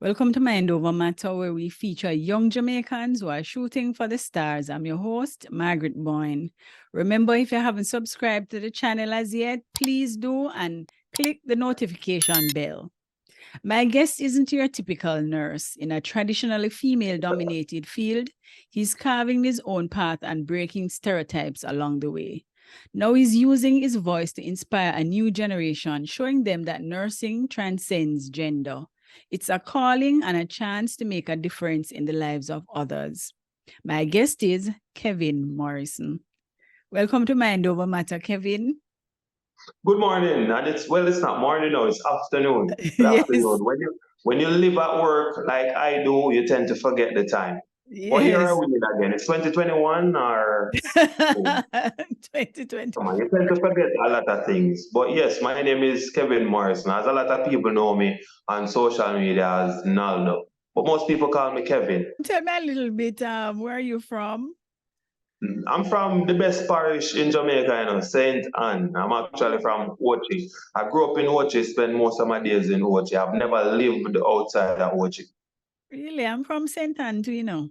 Welcome to Mind Over Matter, where we feature young Jamaicans who are shooting for the stars. I'm your host, Margaret Boyne. Remember, if you haven't subscribed to the channel as yet, please do and click the notification bell. My guest isn't your typical nurse. In a traditionally female-dominated field, he's carving his own path and breaking stereotypes along the way. Now he's using his voice to inspire a new generation, showing them that nursing transcends gender. It's a calling and a chance to make a difference in the lives of others. My guest is Kevin Morrison. Welcome to Mind Over Matter, Kevin. Good morning. And it's not morning now, it's afternoon. Good Yes. afternoon. When you live at work like I do, you tend to forget the time. But here Yes. are we again. It's 2021 or 2020. come on, you tend to forget a lot of things. But yes, my name is Kevin Morrison. As a lot of people know me on social media as Naldo. But most people call me Kevin. Tell me a little bit, where are you from? I'm from the best parish in Jamaica, St. Anne. I'm actually from Ochi. I grew up in Ochi, spent most of my days in Ochi. I've never lived outside of Ochi. Really? I'm from St. Anne too, You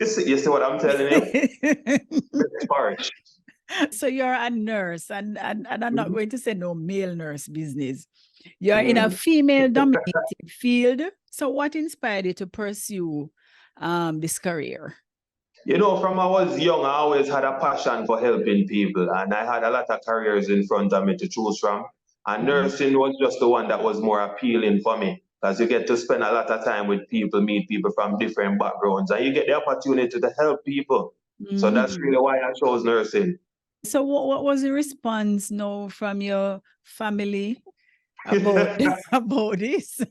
see what I'm telling you? Best parish. So you're a nurse, and I'm not going to say no male nurse business. You're in a female-dominated field. So what inspired you to pursue this career? From I was young, I always had a passion for helping people, and I had a lot of careers in front of me to choose from. And nursing was just the one that was more appealing for me, because you get to spend a lot of time with people, meet people from different backgrounds, and you get the opportunity to help people. So that's really why I chose nursing. So what was the response now from your family about this?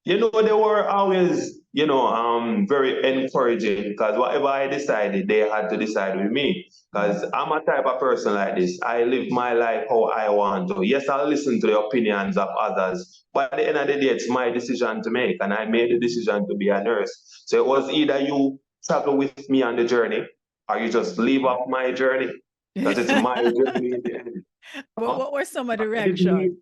They were always, very encouraging, because whatever I decided, they had to decide with me. Because I'm a type of person like this. I live my life how I want to. Yes, I'll listen to the opinions of others, but at the end of the day, it's my decision to make, and I made the decision to be a nurse. So it was either you travel with me on the journey, or you just leave off my journey, because it's my journey in the end. What were some of the reactions?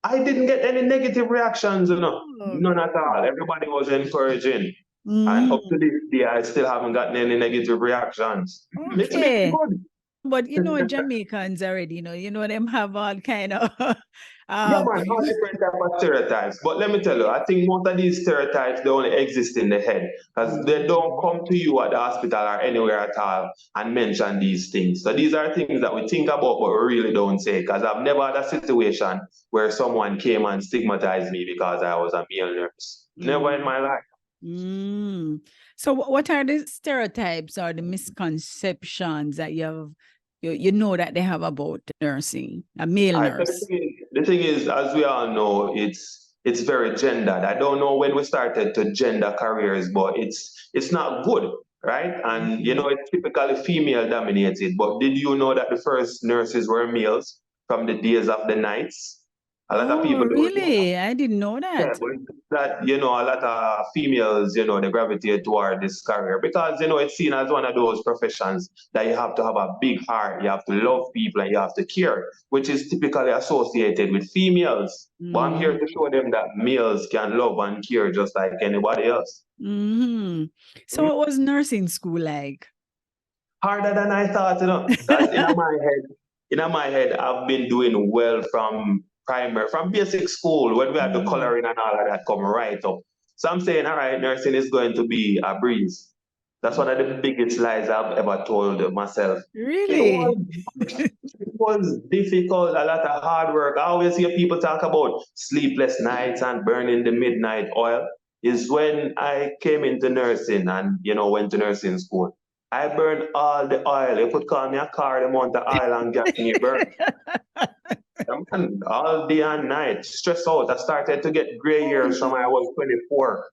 I didn't get any negative reactions, none at all. Everybody was encouraging. And up to this day, I still haven't gotten any negative reactions. It's been good. But Jamaicans already, them have all kind of Yeah, man, all different type of stereotypes. But let me tell you, I think most of these stereotypes, they only exist in the head, because they don't come to you at the hospital or anywhere at all and mention these things. So these are things that we think about, but we really don't say, because I've never had a situation where someone came and stigmatized me because I was a male nurse. Never in my life. So what are the stereotypes or the misconceptions that you know that they have about nursing, a male nurse? The thing is, as we all know, it's very gendered. I don't know when we started to gender careers, but it's not good, right? And it's typically female dominated. But did you know that the first nurses were males from the days of the knights? A lot of people don't know that. I didn't know that. Yeah, but a lot of females, they gravitate toward this career, because, it's seen as one of those professions that you have to have a big heart, you have to love people, and you have to care, which is typically associated with females. But I'm here to show them that males can love and care just like anybody else. So what was nursing school like? Harder than I thought, because in my head, I've been doing well from basic school, when we had the coloring and all of that come right up. So I'm saying, all right, nursing is going to be a breeze. That's one of the biggest lies I've ever told myself. Really? It was difficult, a lot of hard work. I always hear people talk about sleepless nights and burning the midnight oil. Is when I came into nursing and, went to nursing school. I burned all the oil. You could call me a car, the amount of oil and get me burned. All day and night, stressed out. I started to get gray hairs from I was 24,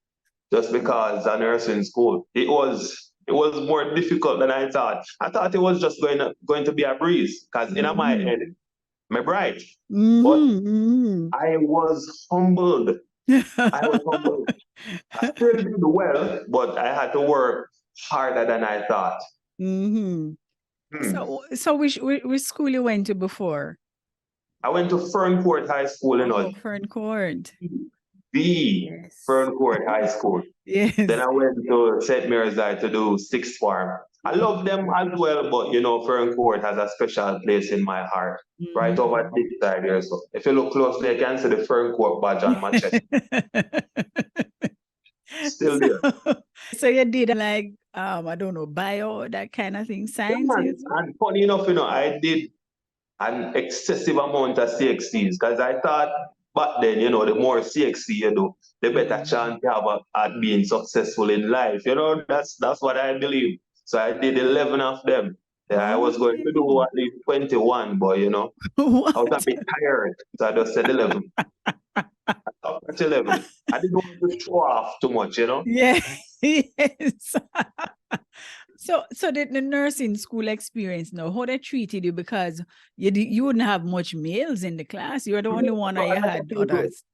just because of nursing school. It was more difficult than I thought. I thought it was just going to be a breeze, because in my head, I'm bright. But I was humbled. I still did well, but I had to work harder than I thought. So which school you went to before? I went to Fern Court High School in Fern Court. B, Yes. Fern Court High School. Yes. Then I went to St. Mary's to do sixth form. I love them as well, but you know, Fern Court has a special place in my heart. Right over this side here. So if you look closely, you can see the Fern Court badge on my chest. Still there. So you did like I don't know, bio, that kind of thing, sciences? And funny enough, you know, I did an excessive amount of CXCs because I thought back then, you know, the more CXC you do, the better chance you have at being successful in life. You know, that's what I believe. So I did 11 of them. Yeah, I was going to do at least 21, but you know, I was a bit tired, so I just said 11. That's 11. I didn't want to show off too much, you know. Yeah. Yes. So the nursing school experience now, how they treated you, because you wouldn't have much males in the class. You were the only one, or you had others.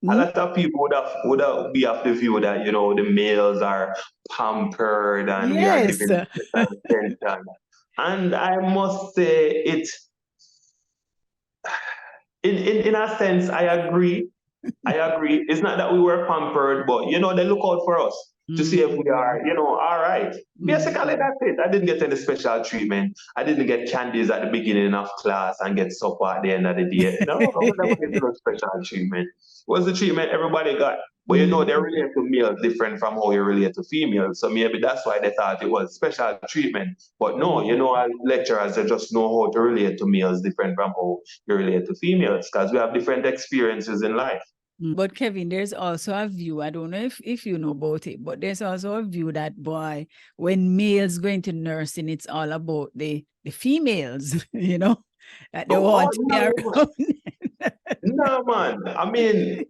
A lot of people would be of the view that, you know, the males are pampered and we are given attention. And I must say in a sense, I agree. I agree. It's not that we were pampered, but you know, they look out for us to see if we are, you know, all right. Basically, that's it. I didn't get any special treatment. I didn't get candies at the beginning of class and get supper at the end of the day. No, I never get no special treatment. What's the treatment everybody got? But you know, they relate to males different from how you relate to females. So maybe that's why they thought it was special treatment. But no, you know, as lecturers, they just know how to relate to males different from how you relate to females, because we have different experiences in life. But Kevin, there's also a view, I don't know if you know about it, but there's also a view that, boy, when males go into nursing, it's all about the females, you know, that they want to be around. No, man. I mean,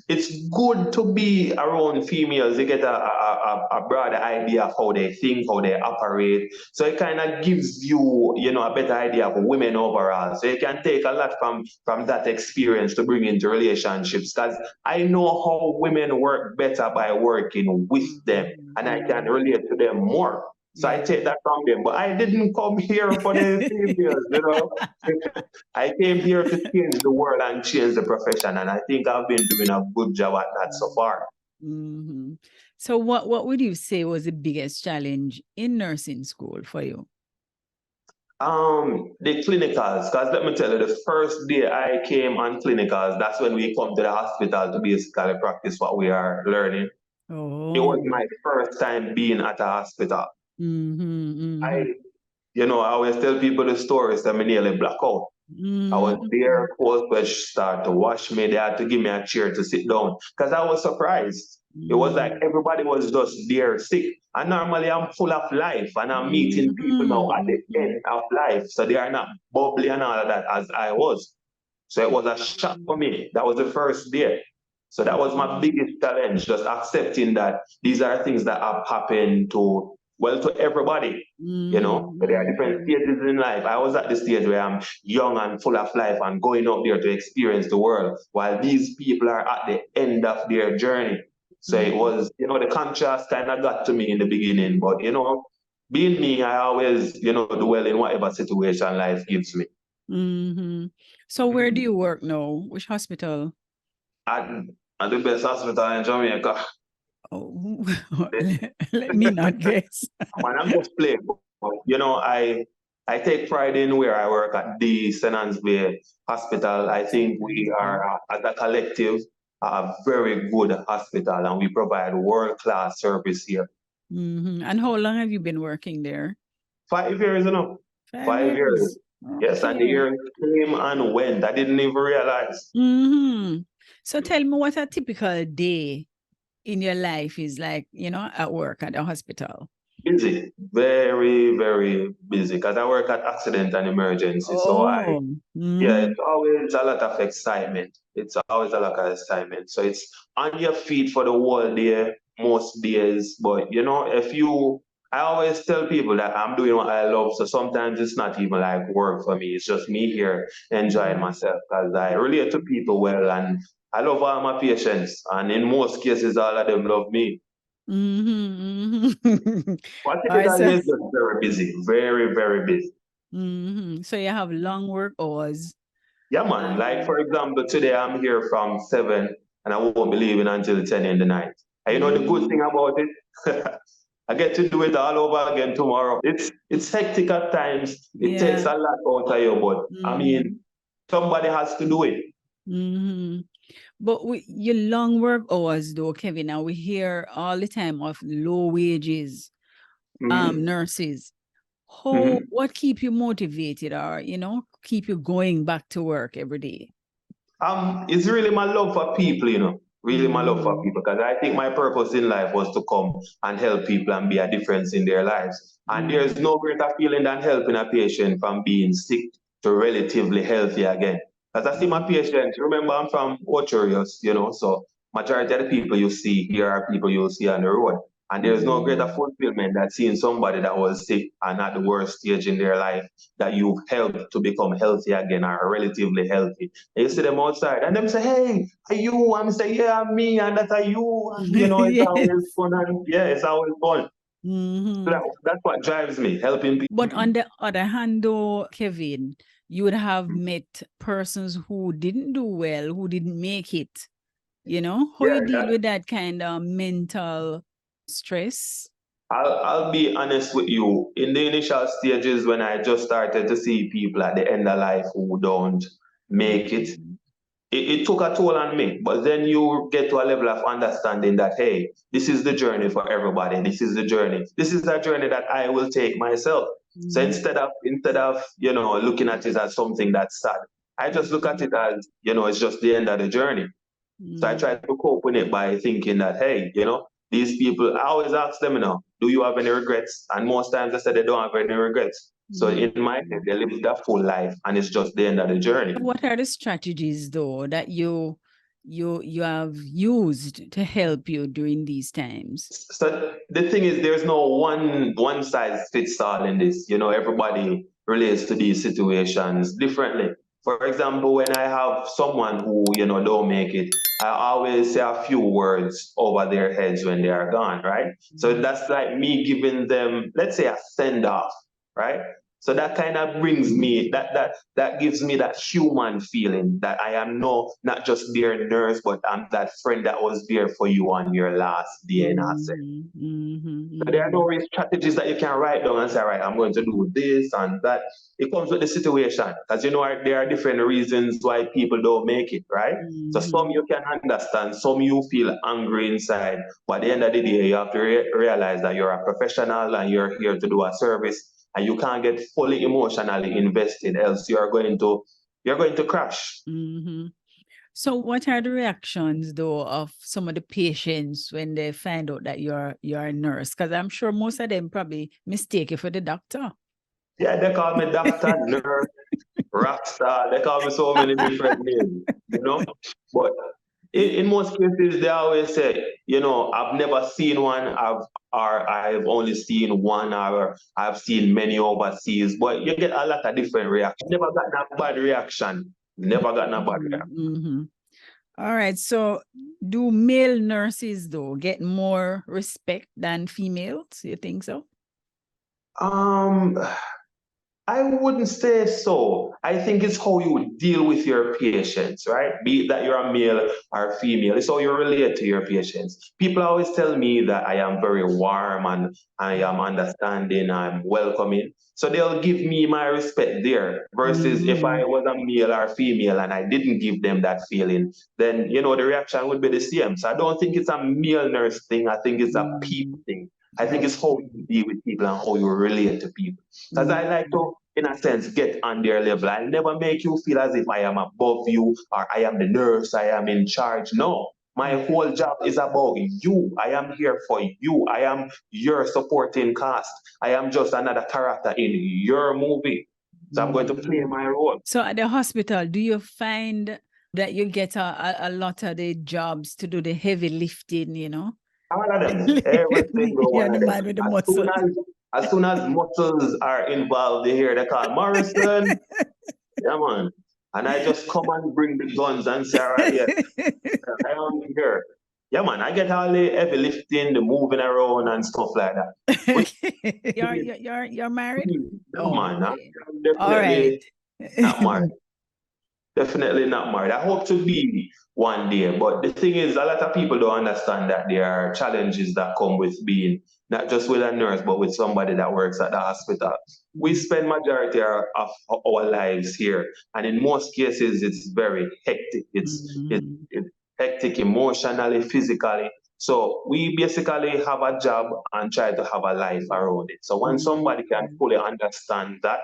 it's good to be around females. You get a broader idea of how they think, how they operate. So it kind of gives you, you know, a better idea of women overall. So you can take a lot from that experience to bring into relationships. Because I know how women work better by working with them, and I can relate to them more. So I take that from them. But I didn't come here for the females, you know. I came here to change the world and change the profession, and I think I've been doing a good job at that so far. So what would you say was the biggest challenge in nursing school for you? The clinicals, because let me tell you, the first day I came on clinicals, that's when we come to the hospital to basically practice what we are learning. It was my first time being at a hospital. I always tell people the stories that I nearly black out. I was there, post start to wash me. They had to give me a chair to sit down because I was surprised. It was like everybody was just there sick. And normally I'm full of life and I'm meeting people now at the end of life. So they are not bubbly and all of that as I was. So it was a shock for me. That was the first day. So that was my biggest challenge, just accepting that these are things that have happened to everybody. You know, but there are different stages in life. I was at the stage where I'm young and full of life and going out there to experience the world, while these people are at the end of their journey. So it was, you know, the contrast kind of got to me in the beginning. But, you know, being me, I always, you know, do well in whatever situation life gives me. So where do you work now? Which hospital? At the best hospital in Jamaica. Oh, let me not guess. Man, I'm just playing. You know, I take pride in where I work at the St. Anne's Bay Hospital. I think we are, as a collective, a very good hospital, and we provide world-class service here. And how long have you been working there? 5 years, you know. 5 years. Okay. Yes, and the years came and went. I didn't even realize. So tell me what a typical day in your life is like, you know, at work at the hospital. Busy, very, very busy, because I work at accident and emergency. So it's always a lot of excitement. It's always a lot of excitement. So it's on your feet for the whole day, most days. But you know, I always tell people that I'm doing what I love. So sometimes it's not even like work for me. It's just me here enjoying myself, because I relate to people well, and I love all my patients. And in most cases, all of them love me. What is just very busy, very, very busy. So you have long work hours. Yeah, man. Like, for example, today I'm here from 7 and I won't be leaving until 10 in the night. And you know the good thing about it? I get to do it all over again tomorrow. It's hectic at times. It takes a lot out of you, but I mean, somebody has to do it. But your long work hours, though, Kevin, now we hear all the time of low wages nurses. What keep you motivated, or keep you going back to work every day? It's really my love for people, really my love for people, because I think my purpose in life was to come and help people and be a difference in their lives. And there's no greater feeling than helping a patient from being sick to relatively healthy again. As I see my patients, remember I'm from Ocherios, so majority of the people you see here are people you'll see on the road. And there's no greater fulfillment than seeing somebody that was sick and at the worst stage in their life that you've helped to become healthy again or relatively healthy. And you see them outside and them say, hey, are you? I'm say, yeah, I'm me, and that's are you. And, it's always fun. And, it's always fun. So that's what drives me, helping people. But on the other hand, though, Kevin, you would have met persons who didn't do well, who didn't make it. How you deal with that kind of mental stress? I'll be honest with you. In the initial stages, when I just started to see people at the end of life who don't make it, it took a toll on me. But then you get to a level of understanding that, hey, this is the journey for everybody. This is the journey. This is the journey that I will take myself. So instead of looking at it as something that's sad, I just look at it as, it's just the end of the journey. So I try to cope with it by thinking that, hey, these people, I always ask them, do you have any regrets? And most times they say they don't have any regrets. So in my head, they live that full life and it's just the end of the journey. What are the strategies, though, that you have used to help you during these times? So the thing is, there's no one size fits all in this. Everybody relates to these situations differently. For example, when I have someone who, don't make it, I always say a few words over their heads when they are gone, right? So that's like me giving them, let's say, a send off, right? So that kind of brings me, that gives me that human feeling that I am not just their nurse, but I'm that friend that was there for you on your last day in our So there are no real strategies that you can write down and say, all right, I'm going to do this and that. It comes with the situation. Because there are different reasons why people don't make it, right? So some you can understand, some you feel angry inside. But at the end of the day, you have to realize that you're a professional and you're here to do a service. And you can't get fully emotionally invested, else you're going to crash. So what are the reactions, though, of some of the patients when they find out that you're a nurse? Because I'm sure most of them probably mistake you for the doctor. Yeah, they call me doctor, nurse, rock star. They call me so many different names, But in most cases, they always say, I've never seen one, I've only seen one, or I've seen many overseas. But you get a lot of different reactions. Never got that bad reaction. Never got that bad reaction. All right. So do male nurses, though, get more respect than females? You think so? I wouldn't say so. I think it's how you deal with your patients, right? Be it that you're a male or a female, it's how you relate to your patients. People always tell me that I am very warm and I am understanding, I'm welcoming. So they'll give me my respect there. Versus if I was a male or female and I didn't give them that feeling, then the reaction would be the same. So I don't think it's a male nurse thing. I think it's a people thing. I think it's how you deal with people and how you relate to people. Because I like to, in a sense, get on their level. I never make you feel as if I am above you or I am the nurse, I am in charge. No, my whole job is about you. I am here for you. I am your supporting cast. I am just another character in your movie. So I'm going to play my role. So at the hospital, do you find that you get a lot of the jobs to do the heavy lifting, All of them, every single one of them. With the muscles. As soon as muscles are involved, they hear they call Morrison. Yeah, man. And I just come and bring the guns and say, all right, yeah, I am here. Yeah, man, I get all the heavy lifting, the moving around and stuff like that. You're married? No, man, okay. I'm definitely all right. not married. Definitely not married. I hope to be one day, but the thing is, a lot of people don't understand that there are challenges that come with being not just with a nurse, but with somebody that works at the hospital. We spend majority of our lives here, and in most cases, it's very hectic. Mhm. It's hectic emotionally, physically. So we basically have a job and try to have a life around it. So when somebody can Mhm. fully understand that,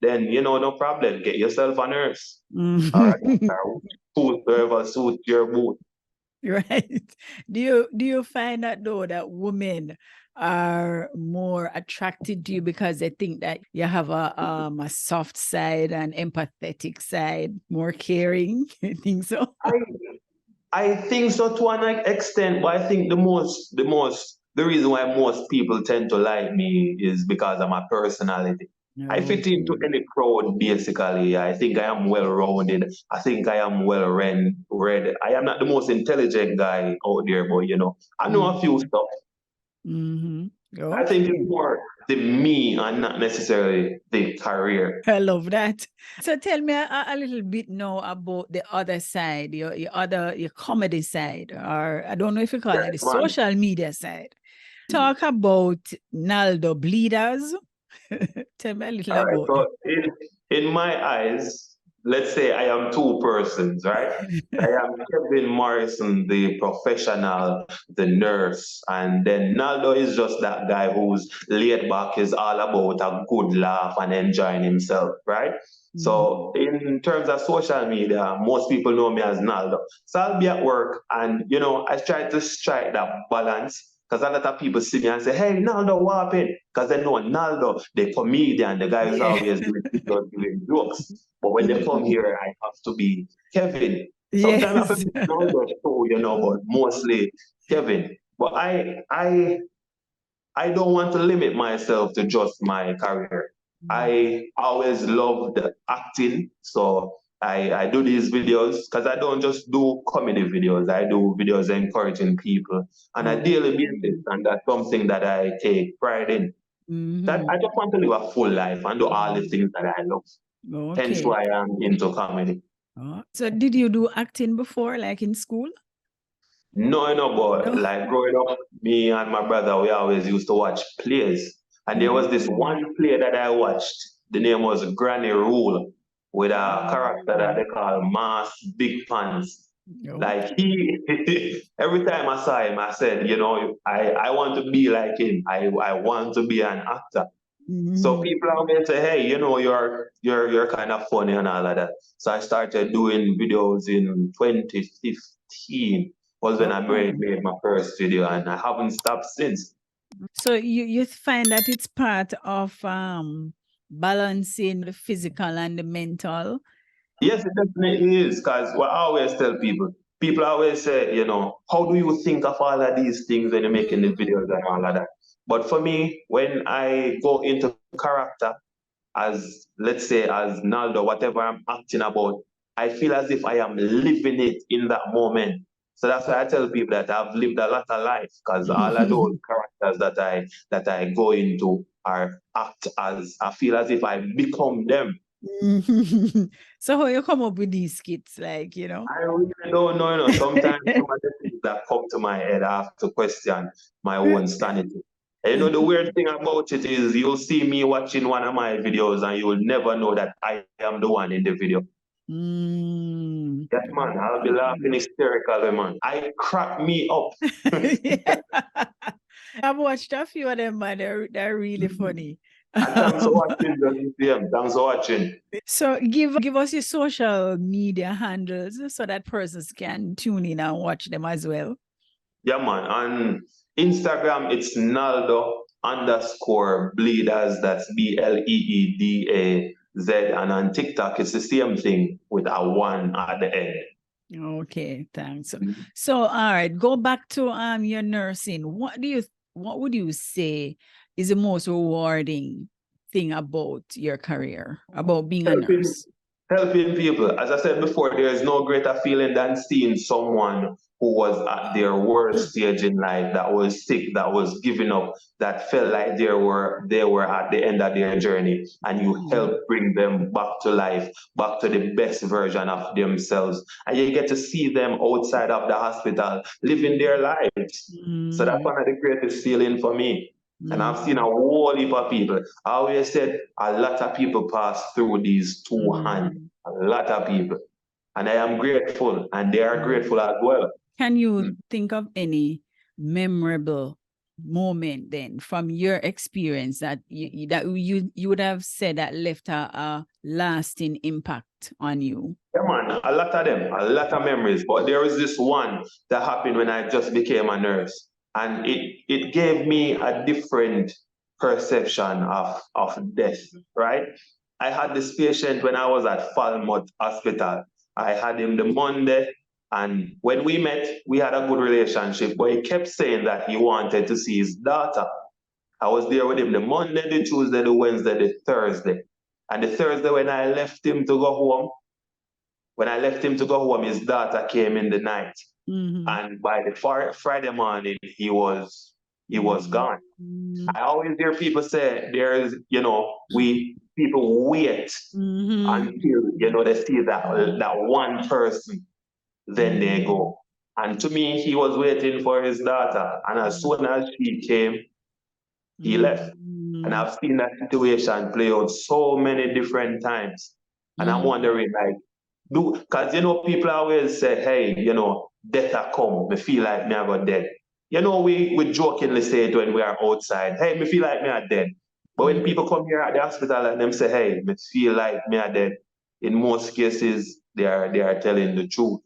then no problem. Get yourself a nurse or a Mhm. doctor, whoever suits your mood. Right. Do you find that though that women are more attracted to you because they think that you have a soft side and empathetic side, more caring? You think so? I I think so to an extent, but I think the reason why most people tend to like me is because of my personality. I fit into Okay. any crowd basically. I think I am well rounded. I think I am well read. I am not the most intelligent guy out there, but I know a few Mhm. stuff. Mhm. I think it's Okay. more the me and not necessarily the career. I love that. So tell me a little bit now about the other side, your comedy side, or I don't know if you call it the Yes, man. social media side. Talk about Naldo Bleeders. Tell me a little All right. about So in my eyes, let's say I am two persons, right? I am Kevin Morrison, the professional, the nurse, and then Naldo is just that guy who's laid back, is all about a good laugh and enjoying himself, right? So Mhm. in terms of social media, most people know me as Naldo. So I'll be at work and I try to strike that balance because a lot of people see me and say, "Hey, Naldo, what happened?" Because they know Naldo, the comedian, the guy who's Yeah. always doing videos, doing jokes. But when they come here, I have to be Kevin. Sometimes I have to Yes. be Naldo too, but mostly Kevin. But I don't want to limit myself to just my career. I always loved acting, so I do these videos because I don't just do comedy videos. I do videos encouraging people on a daily basis, Okay. and that's something that I take pride in. That Mhm. I just want to live a full life and do all the things that I love. Hence Okay. why I'm into comedy. Oh, so did you do acting before, like in school? No, but No. like growing up, me and my brother, we always used to watch plays. And there was this Mm. one play that I watched. The name was Granny Rule, with a character that Mm. they call Mass Big Pants. Like Okay. he, every time I saw him, I said, I want to be like him. I want to be an actor. So Mhm. people always say, hey, you're kind of funny and all of that. So I started doing videos in 2015 was when I Oh. made my first video and I haven't stopped since. So you find that it's part of balancing the physical and the mental. Yes, it definitely is. Because what I always tell people always say, how do you think of all of these things when you're making the Mhm. videos and all of that? But for me, when I go into character, as let's say as Naldo, whatever I'm acting about, I feel as if I am living it in that moment. So that's why I tell people that I've lived a lot of life because all of those characters that I go into are act as I feel as if I become them. So how you come up with these skits, like? I really don't know, sometimes some of the things that come to my head, I have to question my own sanity. And the weird thing about it is you'll see me watching one of my videos and you will never know that I am the one in the video. Mm. Yes, man, I'll be laughing hysterically, man. I crack me up. Yeah. I've watched a few of them, man. They're really funny. And thanks for watching the VM. Thanks for watching. So give us your social media handles so that persons can tune in and watch them as well. Yeah, man. On Instagram, it's Naldo underscore bleeders. That's BLEEDAZ. And on TikTok, it's the same thing with a one at the end. Okay, thanks. So all right, go back to your nursing. What would you say is the most rewarding thing about your career, about being a Helping nurse? helping people. As I said before, there is no greater feeling than seeing someone who was at their worst stage in life, that was sick, that was giving up, that felt like they were at the end of their journey, and you help bring them back to life, back to the best version of themselves. And you get to see them outside of the hospital living their lives. So that's one of the greatest feeling for me. And I've seen a whole heap of people. I always said a lot of people pass through these two hands. A lot of people. And I am grateful, and they are grateful as well. Can you think of any memorable moment then from your experience that you would have said that left a lasting impact on you? Yeah, man, a lot of them, a lot of memories. But there was this one that happened when I just became a nurse. And it gave me a different perception of death, right? I had this patient when I was at Falmouth Hospital. I had him the Monday, and when we met, we had a good relationship, but he kept saying that he wanted to see his daughter. I was there with him the Monday, the Tuesday, the Wednesday, the Thursday. And the Thursday, when I left him to go home, his daughter came in the night. And by the Friday morning, he was gone. I always hear people say people wait until they see that one person, then they go. And to me, he was waiting for his daughter, and as soon as she came, he left. And I've seen that situation play out so many different times. And I'm wondering, like, because people always say, hey, death a come, me feel like me I got dead. We jokingly say it when we are outside, hey, me feel like me are dead. But when people come here at the hospital and them say, hey, me feel like me are dead, in most cases they are telling the truth.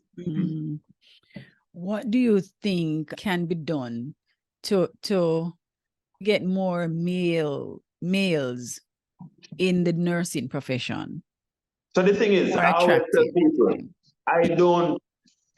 What do you think can be done to get more males in the nursing profession? So the thing is, I always tell people,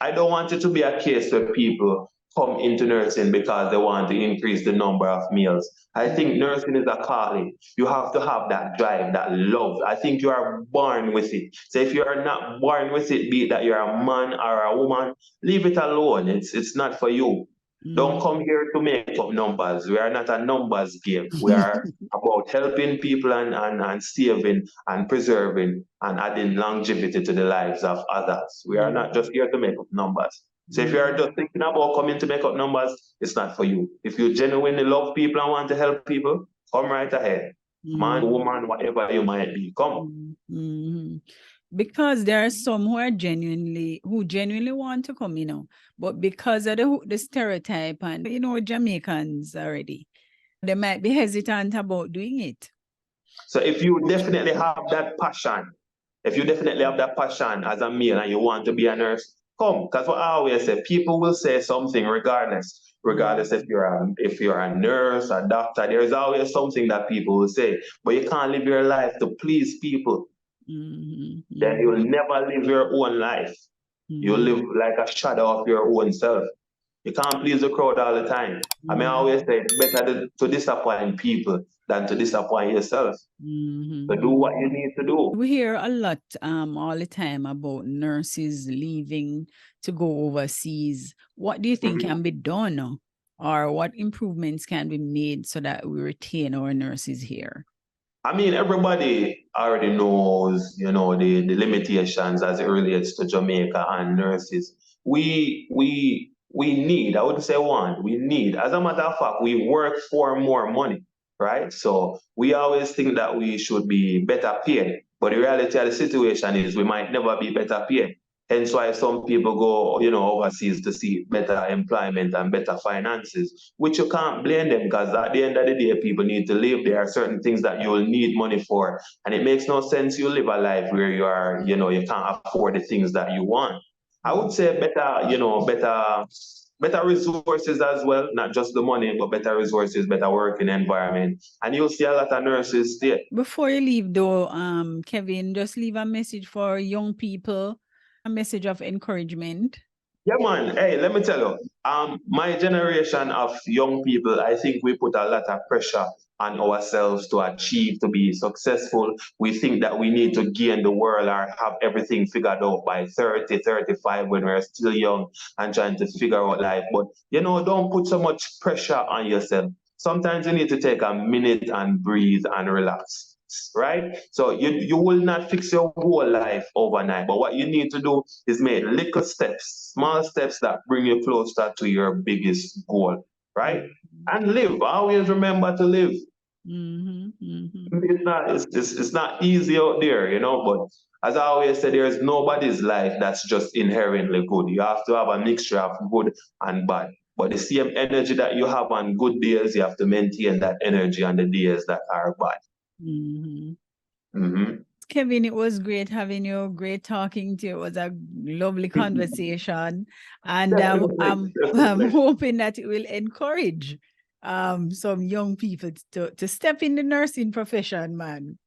I don't want it to be a case where people come into nursing because they want to increase the number of males. I think nursing is a calling. You have to have that drive, that love. I think you are born with it. So if you are not born with it, be it that you're a man or a woman, leave it alone. It's not for you. Don't come here to make up numbers. We are not a numbers game. We are about helping people and saving and preserving and adding longevity to the lives of others. We are not just here to make up numbers. So if you are just thinking about coming to make up numbers, it's not for you. If you genuinely love people and want to help people, come right ahead. Man, woman, whatever you might be, come. Because there are some who genuinely want to come, but because of the stereotype and, Jamaicans already, they might be hesitant about doing it. So if you definitely have that passion, as a male and you want to be a nurse, come. Because what I always say, people will say something regardless if you're a nurse, a doctor, there's always something that people will say. But you can't live your life to please people. Then you'll never live your own life. You'll live like a shadow of your own self. You can't please the crowd all the time. I mean, I always say it's better to disappoint people than to disappoint yourself. So do what you need to do. We hear a lot all the time about nurses leaving to go overseas. What do you think can be done, or what improvements can be made so that we retain our nurses here? I mean, everybody already knows, the limitations as it relates to Jamaica and nurses. We need, I wouldn't say want, we need. As a matter of fact, we work for more money, right? So we always think that we should be better paid. But the reality of the situation is we might never be better paid. Hence why some people go, overseas to see better employment and better finances, which you can't blame them, because at the end of the day, people need to live. There are certain things that you will need money for. And it makes no sense you live a life where you are, you can't afford the things that you want. I would say better resources as well, not just the money, but better resources, better working environment. And you'll see a lot of nurses stay. Before you leave though, Kevin, just leave a message for young people, a message of encouragement. Yeah, man. Hey, let me tell you, my generation of young people, I think we put a lot of pressure on ourselves to achieve, to be successful. We think that we need to gain the world or have everything figured out by 30, 35 when we're still young and trying to figure out life. But, don't put so much pressure on yourself. Sometimes you need to take a minute and breathe and relax, right? So you will not fix your whole life overnight, but what you need to do is make little steps, small steps that bring you closer to your biggest goal, right? And live. Always remember to live. It's not easy out there, but as I always say, there's nobody's life that's just inherently good. You have to have a mixture of good and bad. But the same energy that you have on good days, you have to maintain that energy on the days that are bad. Kevin, it was great having you, great talking to you. It was a lovely conversation. And I'm hoping that it will encourage some young people to step in the nursing profession, man.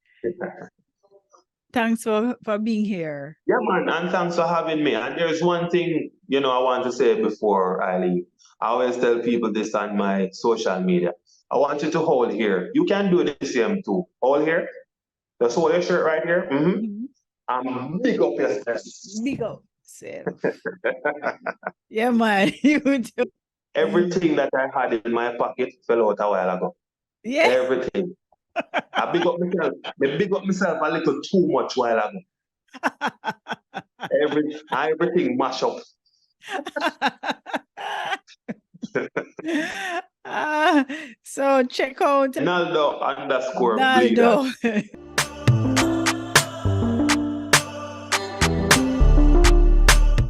Thanks for being here. Yeah, man, and thanks for having me. And there's one thing, I want to say before I leave. I always tell people this on my social media. I want you to hold here. You can do the same too. Hold here. Just hold your shirt right here. And big up yourself. Big up yourself. Yeah, man. You too. Everything that I had in my pocket fell out a while ago. Yeah. Everything. I big up myself a little too much while ago. Everything mash up. So check out Naldo _ Bleeder.